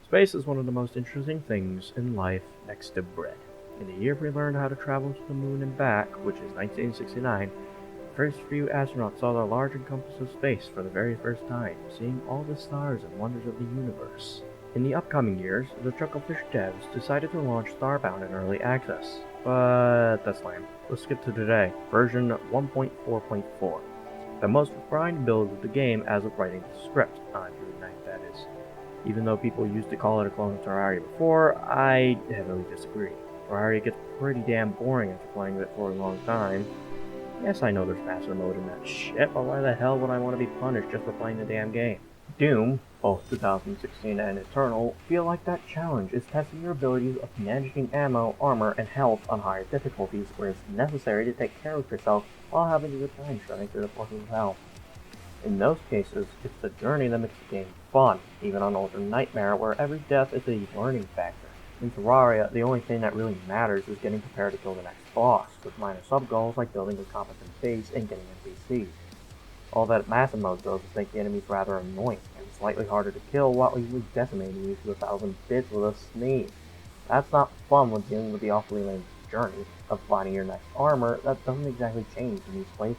Space is one of the most interesting things in life next to bread. In the year we learned how to travel to the moon and back, which is 1969, the first few astronauts saw the large encompass of space for the very first time, seeing all the stars and wonders of the universe. In the upcoming years, the Chucklefish devs decided to launch Starbound in early access. But that's lame. Let's skip to today, version 1.4.4. The most refined build of the game as of writing the script, on June 9th that is. Even though people used to call it a clone of Terraria before, I heavily disagree. Terraria gets pretty damn boring after playing it for a long time. Yes, I know there's master mode in that shit, but why the hell would I want to be punished just for playing the damn game? Doom, both 2016 and Eternal, feel like that challenge is testing your abilities of managing ammo, armor, and health on higher difficulties where it's necessary to take care of yourself while having a good time shredding through the forces of hell. In those cases, it's the journey that makes the game fun, even on Ultra Nightmare, where every death is a learning factor. In Terraria, the only thing that really matters is getting prepared to kill the next boss, with minor sub-goals like building a competent base and getting NPCs. All that massive mode does is make the enemies rather annoying, and slightly harder to kill while easily decimating you to 1,000 bits with a sneeze. That's not fun when dealing with the awfully lame journey of finding your next armor that doesn't exactly change in each playthrough.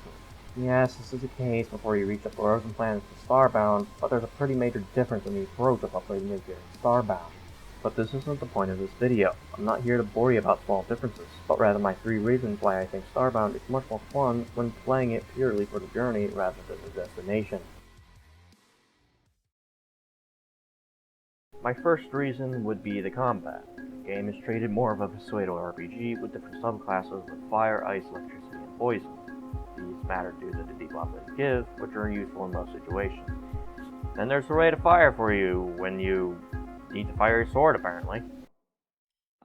Yes, this is the case before you reach the frozen planets to Starbound, but there's a pretty major difference in the approach of upgrading your gear in Starbound. But this isn't the point of this video. I'm not here to bore you about small differences, but rather my 3 reasons why I think Starbound is much more fun when playing it purely for the journey rather than the destination. My first reason would be the combat. The game is treated more of a pseudo RPG with different subclasses like fire, ice, electricity, and poison. These matter due to the debuff they give, which are useful in most situations. Then there's a rate of fire for you when you need to fire your sword, apparently.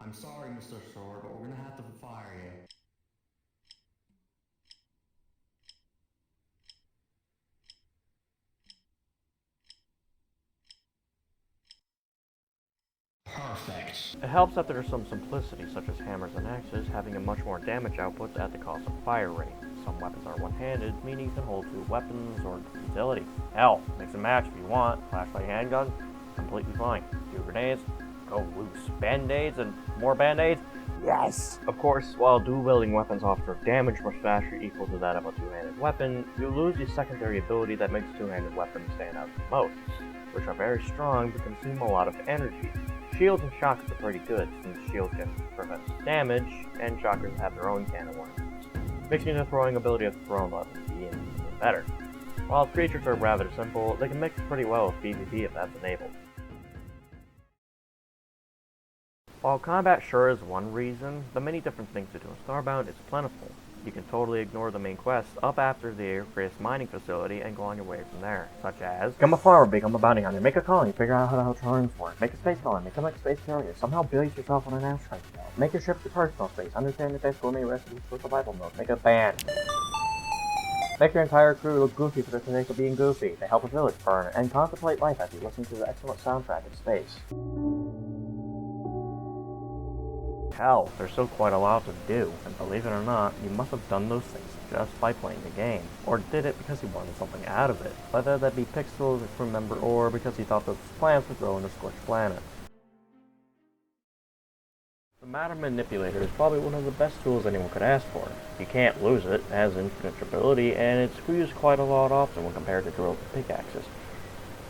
I'm sorry, Mr. Sword, but we're gonna have to fire you. Perfect. It helps that there's some simplicity, such as hammers and axes, having a much more damage output at the cost of fire rate. Some weapons are one-handed, meaning you can hold 2 weapons or utility. Hell, mix and match if you want. Flashlight handgun, completely fine. 2 grenades, go loose. Band-aids and more band-aids? Yes! Of course, while dual-wielding weapons offer damage much faster equal to that of a 2-handed weapon, you lose the secondary ability that makes 2-handed weapons stand out the most, which are very strong but consume a lot of energy. Shields and shockers are pretty good, since shields can prevent damage, and shockers have their own can of worms, making the throwing ability of the thrown weapon be even better. While creatures are rather simple, they can mix pretty well with PvP if that's enabled. While combat sure is one reason, the many different things to do in Starbound is plentiful. You can totally ignore the main quest up after the Aircraft mining facility and go on your way from there, such as become a farmer, become a bounty hunter, make a colony, figure out how to help terrain for it, make a space colony, become a space carrier, somehow base yourself on an asteroid belt, make your ship your personal space, understand the best gourmet recipes for survival mode, make a band. Make your entire crew look goofy for the sake of being goofy, to help a village burn, and contemplate life as you listen to the excellent soundtrack in space. Hell, there's still quite a lot to do, and believe it or not, you must have done those things just by playing the game, or did it because you wanted something out of it, whether that be pixels, a crew member, or because you thought those plants would grow in a scorched planet. The matter manipulator is probably one of the best tools anyone could ask for. You can't lose it, it has infinite durability, and it's used quite a lot often when compared to drills and pickaxes.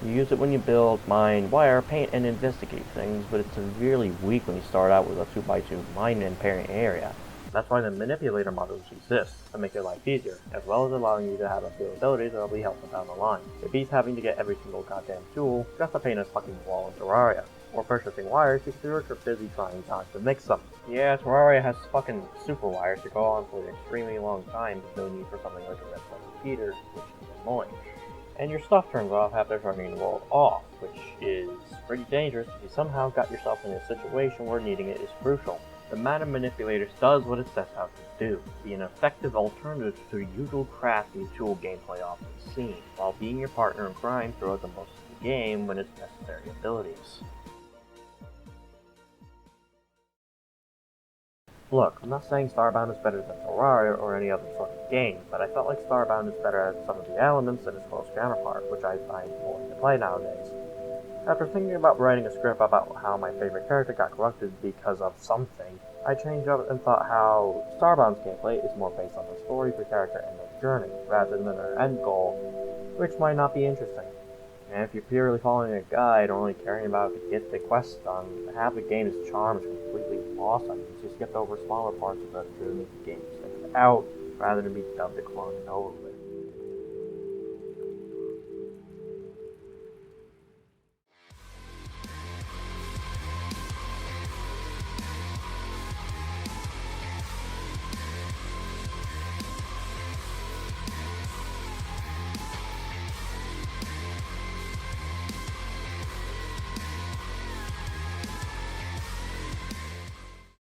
You use it when you build, mine, wire, paint, and investigate things, but it's severely weak when you start out with a 2x2 mine and pairing area. That's why the manipulator modules exist, to make your life easier, as well as allowing you to have a few abilities that will be helpful down the line. It beats having to get every single goddamn tool just to paint a fucking wall in Terraria, or purchasing wires because you're busy trying not to mix them. Yeah, Terraria has fucking super wires to go on for an extremely long time with no need for something like a redstone repeater, which is annoying. And your stuff turns off after turning the world off, which is pretty dangerous if you somehow got yourself in a situation where needing it is crucial. The Mana Manipulator does what it sets out to do, be an effective alternative to the usual crafty tool gameplay often seen, while being your partner in crime throughout the most of the game when it's necessary abilities. Look, I'm not saying Starbound is better than Terraria or any other sort of game, but I felt like Starbound is better at some of the elements than its close counterpart, which I find boring to play nowadays. After thinking about writing a script about how my favorite character got corrupted because of something, I changed up and thought how Starbound's gameplay is more based on the story of the character and their journey, rather than their end goal, which might not be interesting. And if you're purely following a guide or only caring about to get the quest done, half the game's charm is completely lost on you. You skipped over smaller parts of the journey the game set out, rather than be dubbed to clone it over with.